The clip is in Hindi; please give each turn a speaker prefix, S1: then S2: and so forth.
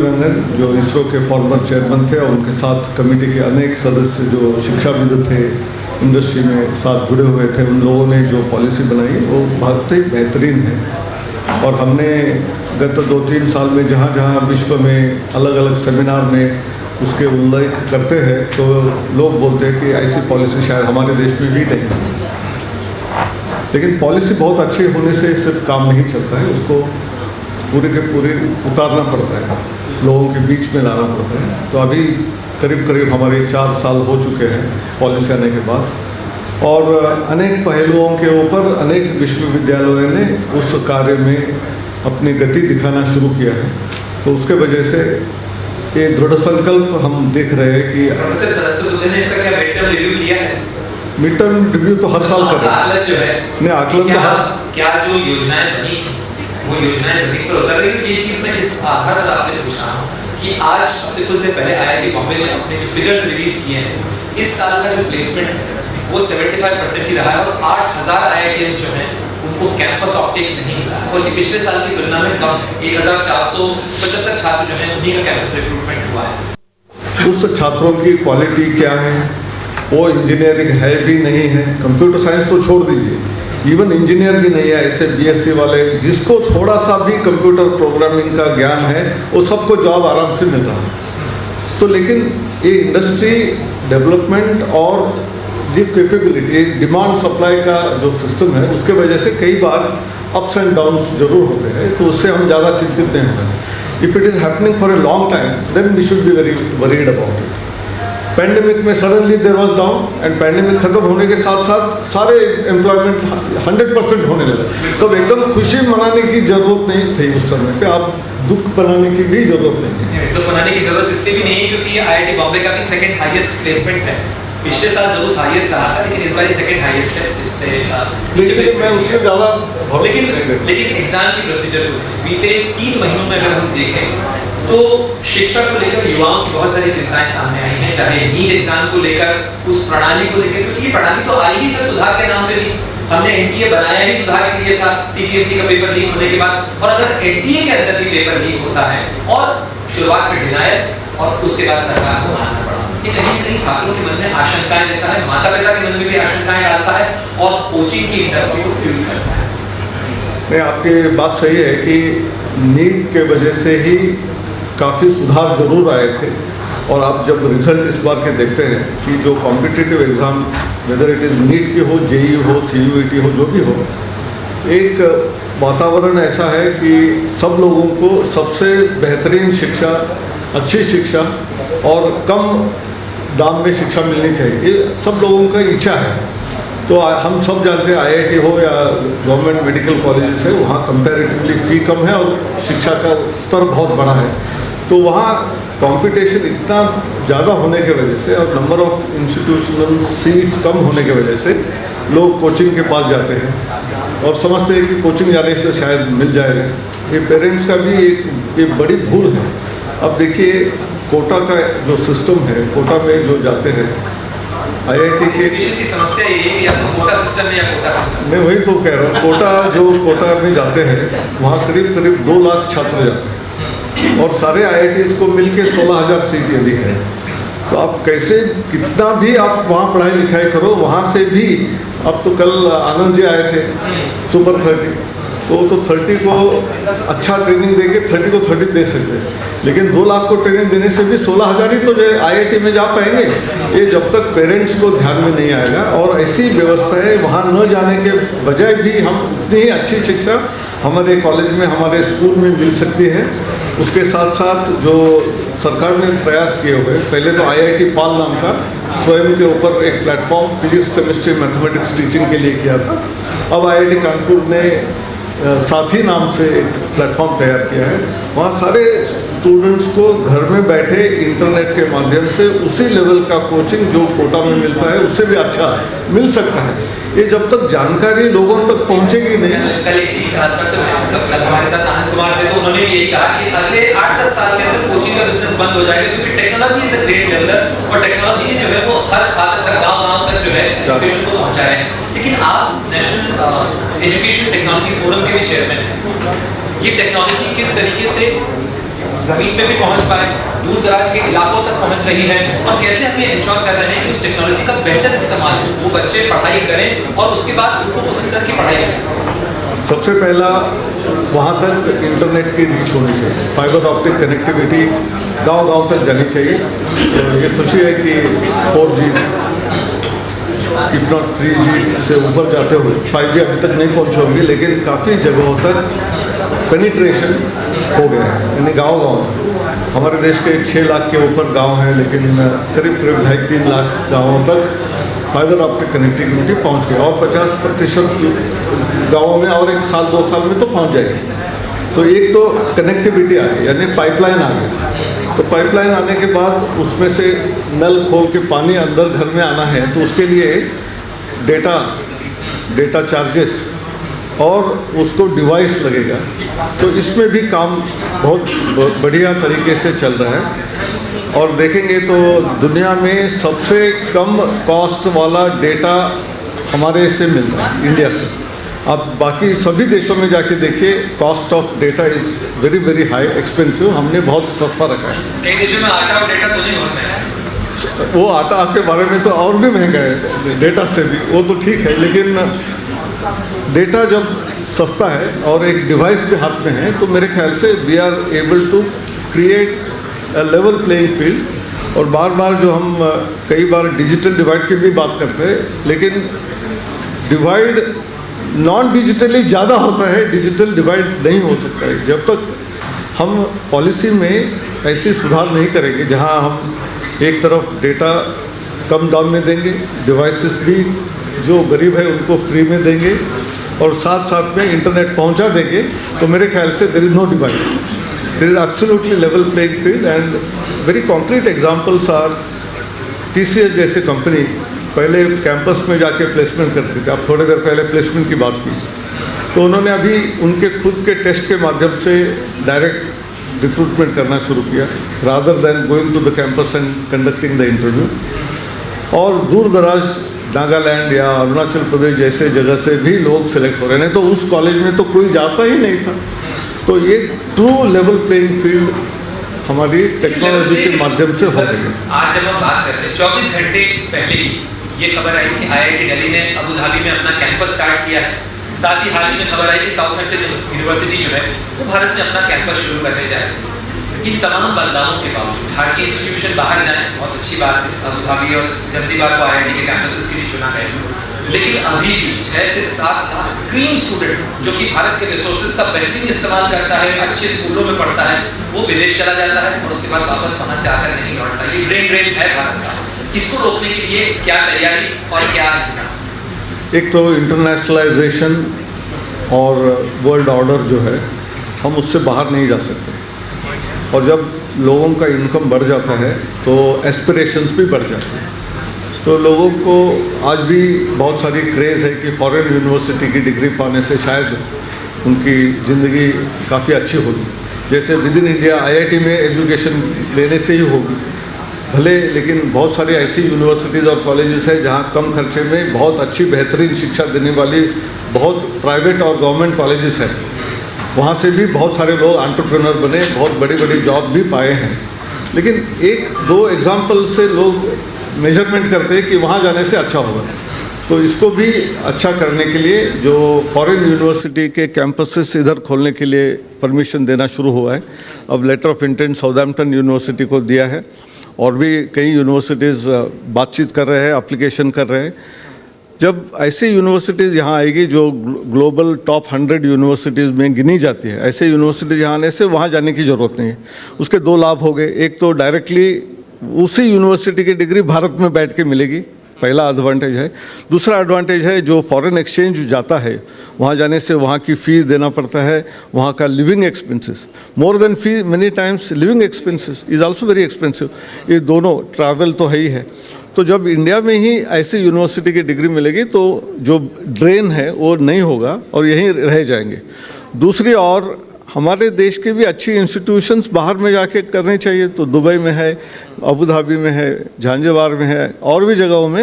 S1: रंगन जो इसरो के फॉर्मर चेयरमैन थे और उनके साथ कमेटी के अनेक सदस्य जो शिक्षाविद थे, इंडस्ट्री में साथ जुड़े हुए थे, उन लोगों ने जो पॉलिसी बनाई वो बहुत ही बेहतरीन है। और हमने गत 2-3 साल में जहाँ जहाँ विश्व में अलग अलग सेमिनार में उसके उल्लेख करते हैं तो लोग बोलते हैं कि ऐसी पॉलिसी शायद हमारे देश में भी नहीं है। लेकिन पॉलिसी बहुत अच्छी होने से सिर्फ काम नहीं चलता है, उसको पूरे के पूरे उतारना पड़ता है, लोगों के बीच में लाना पड़ता है। तो अभी करीब करीब हमारे 4 साल हो चुके हैं पॉलिसी आने के बाद और अनेक पहलुओं के ऊपर अनेक विश्वविद्यालयों ने उस कार्य में अपनी गति दिखाना शुरू किया है। तो उसके वजह से ये दृढ़ संकल्प हम देख रहे हैं कि मिड टर्म रिव्यू तो हर साल कर रहे हैं। आकलन
S2: क्या जो योजनाएं बनी वो योजनाएं जमीन पर उतर रही है। ये चीज मैं इस आधार पर आपसे पूछ रहा हूँ कि आज से कुछ दिन पहले आईआईटी बॉम्बे ने अपने जो फिगर्स रिलीज किए हैं, इस साल का जो प्लेसमेंट है वो 75% ही रहा है और 8000 आईआईटीएस जो हैं उनको कैंपस ऑप्टेक नहीं मिला और ये पिछले साल की तुलना में कम है। 1475 छात्र जो हैं उन्हीं का कैंपस रिक्रूटमेंट हुआ है।
S1: उस छात्रों की क्वालिटी क्या है, वो इंजीनियरिंग है भी नहीं है, कंप्यूटर साइंस तो छोड़ दीजिए, इवन इंजीनियर भी नहीं है। ऐसे बीएससी वाले जिसको थोड़ा सा भी कंप्यूटर प्रोग्रामिंग का ज्ञान है वो सबको जॉब आराम से मिल रहा है। तो लेकिन ये इंडस्ट्री डेवलपमेंट और जो कैपेबिलिटी, डिमांड सप्लाई का जो सिस्टम है उसके वजह से कई बार अप्स एंड डाउन्स जरूर होते हैं। तो उससे हम ज़्यादा चिंतित नहीं होते। If it is happening for a long time then we should be very worried about it. Pandemic में suddenly there was down and pandemic खत्म होने के साथ साथ सारे एम्प्लॉयमेंट 100% होने लगा। तब एकदम खुशी मनाने की जरूरत नहीं थी उस समय पे, आप दुख बनाने की भी जरूरत नहीं है।
S2: दुख बनाने की जरूरत इसलिए भी नहीं है क्योंकि आईआईटी बॉम्बे का भी सेकंड हाईएस्ट प्लेसमेंट है। पिछले साल जरूर हाईएस्ट रहा था लेकिन इस बार सेकंड हाईएस्ट है। इससे
S1: मैं उससे ज़्यादा
S2: लेकिन एग्जाम की प्रोसीजर बीते 3 महीनों में अगर हम देखें तो शिक्षा को लेकर युवाओं की बहुत सारी चिंताएं सामने आई हैं, चाहे नीट एग्जाम को लेकर, उस प्रणाली को लेकर, क्योंकि ये प्रणाली तो आई ही से सुधार के नाम पे ली। हमने एनटीए बनाया ही सुधार के लिए था, सीबीएसई का पेपर लीक होने के बाद। और अगर एनटीए के अंदर भी पेपर लीक होता है और शुरुआत में डिनायल और उसके बाद सरकार को मानना पड़ा, ये कहीं ना कहीं छात्रों के मन में आशंकाएं देता है, माता पिता के मन में भी आशंकाएं डालता है और कोचिंग की इंडस्ट्री को फ्यूल करता है।
S1: नहीं, आपकी बात सही है कि नीट के वजह से ही काफ़ी सुधार जरूर आए थे। और आप जब रिजल्ट इस बार के देखते हैं कि जो competitive exam, whether it is NEET की हो, जेईई हो, सीयूईटी हो, जो भी हो, एक वातावरण ऐसा है कि सब लोगों को सबसे बेहतरीन शिक्षा, अच्छी शिक्षा और कम दाम में शिक्षा मिलनी चाहिए, ये सब लोगों का इच्छा है। तो हम सब जानते हैं आईआईटी हो या गवर्नमेंट मेडिकल कॉलेजेस है, वहाँ कंपैरेटिवली फ़ी कम है और शिक्षा का स्तर बहुत बड़ा है। तो वहाँ कंपटीशन इतना ज़्यादा होने की वजह से और नंबर ऑफ इंस्टीट्यूशनल सीट्स कम होने की वजह से लोग कोचिंग के पास जाते हैं और समझते हैं कि कोचिंग जाने से शायद मिल जाएगा। ये पेरेंट्स का भी एक बड़ी भूल है। अब देखिए कोटा का जो सिस्टम है, कोटा में जो जाते हैं आईआईटी की
S2: समस्या ये है कि या तो कोटा सिस्टम है या कोटा सिस्टम।
S1: मैं वही तो कह रहा हूँ, कोटा में जाते हैं वहाँ करीब 2 लाख छात्र जाते हैं और सारे आईआईटीज़ को मिलके 16,000 सीट यदि है तो आप कैसे, कितना भी आप वहाँ पढ़ाई लिखाई करो, वहाँ से भी अब तो कल आनंद जी आए थे सुपर 30, तो 30 को अच्छा ट्रेनिंग देके 30 को 30 दे सकते हैं, लेकिन 2 लाख को ट्रेनिंग देने से भी 16,000 ही तो आईआईटी में जा पाएंगे। ये जब तक पेरेंट्स को ध्यान में नहीं आएगा और ऐसी व्यवस्था है वहाँ न जाने के बजाय भी हम उतनी ही अच्छी शिक्षा हमारे कॉलेज में, हमारे स्कूल में मिल सकती है। उसके साथ साथ जो सरकार ने प्रयास किए हुए, पहले तो आईआईटी पाल नाम का स्वयं के ऊपर एक platform physics, chemistry, mathematics teaching के लिए किया था। अब आईआईटी कानपुर ने साथी नाम से एक प्लेटफॉर्म तैयार किया है। वहाँ सारे स्टूडेंट्स को घर में बैठे इंटरनेट के माध्यम से उसी लेवल का कोचिंग जो कोटा में मिलता है उससे भी अच्छा मिल सकता है। ये जब तक जानकारी लोगों तक पहुँचेगी नहीं।
S2: कल इसी सत्र में मतलब हमारे साथ आनंद कुमार थे तो उन्होंने यही कहा कि अगले 8-10 साल के अंदर कोचिंग का बिजनेस बंद हो जाएगा क्योंकि technology is a great developer और टेक्नोलॉजी जो है वो हर छात्र तक, गाँव तक जो है एजुकेशन को पहुँचा रहे हैं। लेकिन आप नेशनल एजुकेशन टेक्नोलॉजी फोरम के भी चेयरमैन हैं। ये टेक्नोलॉजी किस तरीके से जमीन पे भी पहुंच पाए, दूर दराज के इलाकों तक पहुंच रही है, और कैसे हम ये इंश्योर कर रहे हैं कि उस टेक्नोलॉजी का बेहतर इस्तेमाल हो, वो बच्चे पढ़ाई करें और उसके बाद उनको उस स्तर की पढ़ाई मिल सके।
S1: सबसे पहला वहाँ तक इंटरनेट की रीच होनी चाहिए, फाइबर ऑप्टिक कनेक्टिविटी गांव-गांव तक जानी चाहिए। तो ये खुशी है कि 4G इफ नॉट 3G से ऊपर जाते हुए 5G अभी तक नहीं पहुँचे होंगे, लेकिन काफ़ी जगहों तक पेनिट्रेशन हो गया है। यानी गाँव-गाँव हमारे देश के 6 लाख के ऊपर गांव हैं, लेकिन करीब 2.5-3 लाख गाँवों तक फाइबर ऑप्टिक कनेक्टिविटी पहुंच गई, और 50% गाँवों में और 1 साल 2 साल में तो पहुंच जाएगी। तो एक तो कनेक्टिविटी आ गई, यानी पाइपलाइन आ गई। तो पाइपलाइन आने के बाद उसमें से नल खोल के पानी अंदर घर में आना है, तो उसके लिए डेटा चार्जेस और उसको डिवाइस लगेगा। तो इसमें भी काम बहुत बढ़िया तरीके से चल रहा है। और देखेंगे तो दुनिया में सबसे कम कॉस्ट वाला डेटा हमारे से मिल रहा है, इंडिया से। अब बाकी सभी देशों में जाके देखिए, cost of data is very very high, expensive. हमने बहुत सस्ता रखा है।
S2: कई देशों में आटा और डेटा तो नहीं होता है।
S1: वो आटा के बारे में तो और भी महंगा है, डेटा से भी, वो तो ठीक है, लेकिन डेटा जब सस्ता है और एक डिवाइस भी हाथ में है, तो मेरे ख्याल से we are able to create level playing field. और बार बार जो हम कई बार डिजिटल डिवाइड की भी बात करते हैं, लेकिन डिवाइड नॉन डिजिटली ज़्यादा होता है, डिजिटल डिवाइड नहीं हो सकता है जब तक हम पॉलिसी में ऐसे सुधार नहीं करेंगे जहां हम एक तरफ डेटा कम दाम में देंगे, डिवाइसेस भी जो गरीब है उनको फ्री में देंगे, और साथ साथ में इंटरनेट पहुंचा देंगे। तो मेरे ख्याल से there is no divide, there is absolutely level playing field. And very concrete examples are TCS जैसे कंपनी पहले कैंपस में जाके प्लेसमेंट करते थे। अब थोड़ी देर पहले प्लेसमेंट की बात की, तो उन्होंने अभी उनके खुद के टेस्ट के माध्यम से डायरेक्ट रिक्रूटमेंट करना शुरू किया, rather than going to the campus and conducting the interview. और दूर दराज नागालैंड या अरुणाचल प्रदेश जैसे जगह से भी लोग सेलेक्ट हो रहे हैं, तो उस कॉलेज में तो कोई जाता ही नहीं था। तो ये ट्रू लेवल प्लेइंग फील्ड हमारी टेक्नोलॉजी के माध्यम से हो रही है।
S2: आज जब हम बात करते हैं, 24 घंटे पहले ही ये खबर आई कि IIT दिल्ली ने अबू धाबी में अपना कैंपस स्टार्ट किया है। साथ ही हाल ही में खबर आई कि साउथहैम्पटन यूनिवर्सिटी जो है वो भारत में अपना कैंपस शुरू करने जा रही है। इन तमाम बदलावों के बावजूद भारतीय इंस्टीट्यूशन बाहर जाएं, बहुत अच्छी बात है। अबू धाबी और जंजीबार को IIT के कैंपस के लिए चुना गया, लेकिन अभी भी 6 से 7 लाख क्रीम स्टूडेंट जो कि भारत के रिसोर्सेज का बेहतरीन इस्तेमाल करता है, अच्छे स्कूलों में पढ़ता है, वो विदेश चला जाता है और उसके बाद वापस समझ से आकर नहीं लौटता। ये ब्रेन ड्रेन है भारत का। इसको रोकने के लिए क्या तैयारी और क्या इंतजाम?
S1: एक तो इंटरनेशनलाइजेशन और वर्ल्ड ऑर्डर जो है, हम उससे बाहर नहीं जा सकते। और जब लोगों का इनकम बढ़ जाता है तो एस्पिरेशंस भी बढ़ जाते हैं। तो लोगों को आज भी बहुत सारी क्रेज़ है कि फॉरेन यूनिवर्सिटी की डिग्री पाने से शायद उनकी ज़िंदगी काफ़ी अच्छी होगी। जैसे विद इन इंडिया IIT में एजुकेशन लेने से ही होगी भले, लेकिन बहुत सारी ऐसी यूनिवर्सिटीज़ और कॉलेजेस हैं जहाँ कम खर्चे में बहुत अच्छी बेहतरीन शिक्षा देने वाली बहुत प्राइवेट और गवर्नमेंट कॉलेजेस हैं। वहाँ से भी बहुत सारे लोग एंटरप्रेन्योर बने, बहुत बड़ी बड़ी जॉब भी पाए हैं। लेकिन 1-2 एग्जाम्पल से लोग मेजरमेंट करते हैं कि वहाँ जाने से अच्छा होगा। तो इसको भी अच्छा करने के लिए जो फॉरेन यूनिवर्सिटी के कैंपसेस इधर खोलने के लिए परमिशन देना शुरू हुआ है। अब letter of intent Southampton university को दिया है, और भी कई यूनिवर्सिटीज़ बातचीत कर रहे हैं, एप्लीकेशन कर रहे हैं। जब ऐसी यूनिवर्सिटीज़ यहाँ आएगी जो ग्लोबल टॉप 100 यूनिवर्सिटीज़ में गिनी जाती है, ऐसे यूनिवर्सिटीज़ यहाँ आने से वहाँ जाने की ज़रूरत नहीं है। उसके 2 लाभ हो गए। एक तो डायरेक्टली उसी यूनिवर्सिटी की डिग्री भारत में बैठ के मिलेगी, पहला एडवांटेज है। दूसरा एडवांटेज है, जो फॉरेन एक्सचेंज जाता है वहाँ जाने से वहाँ की फ़ीस देना पड़ता है, वहाँ का living expenses, more than fee many times living expenses is also very expensive. ये दोनों, ट्रैवल तो है ही है। तो जब इंडिया में ही ऐसी यूनिवर्सिटी की डिग्री मिलेगी तो जो ड्रेन है वो नहीं होगा और यहीं रह जाएंगे। दूसरी और हमारे देश के भी अच्छी इंस्टीट्यूशंस बाहर में जाके करने चाहिए। तो दुबई में है, अबू धाबी में है, झांझेबार में है, और भी जगहों में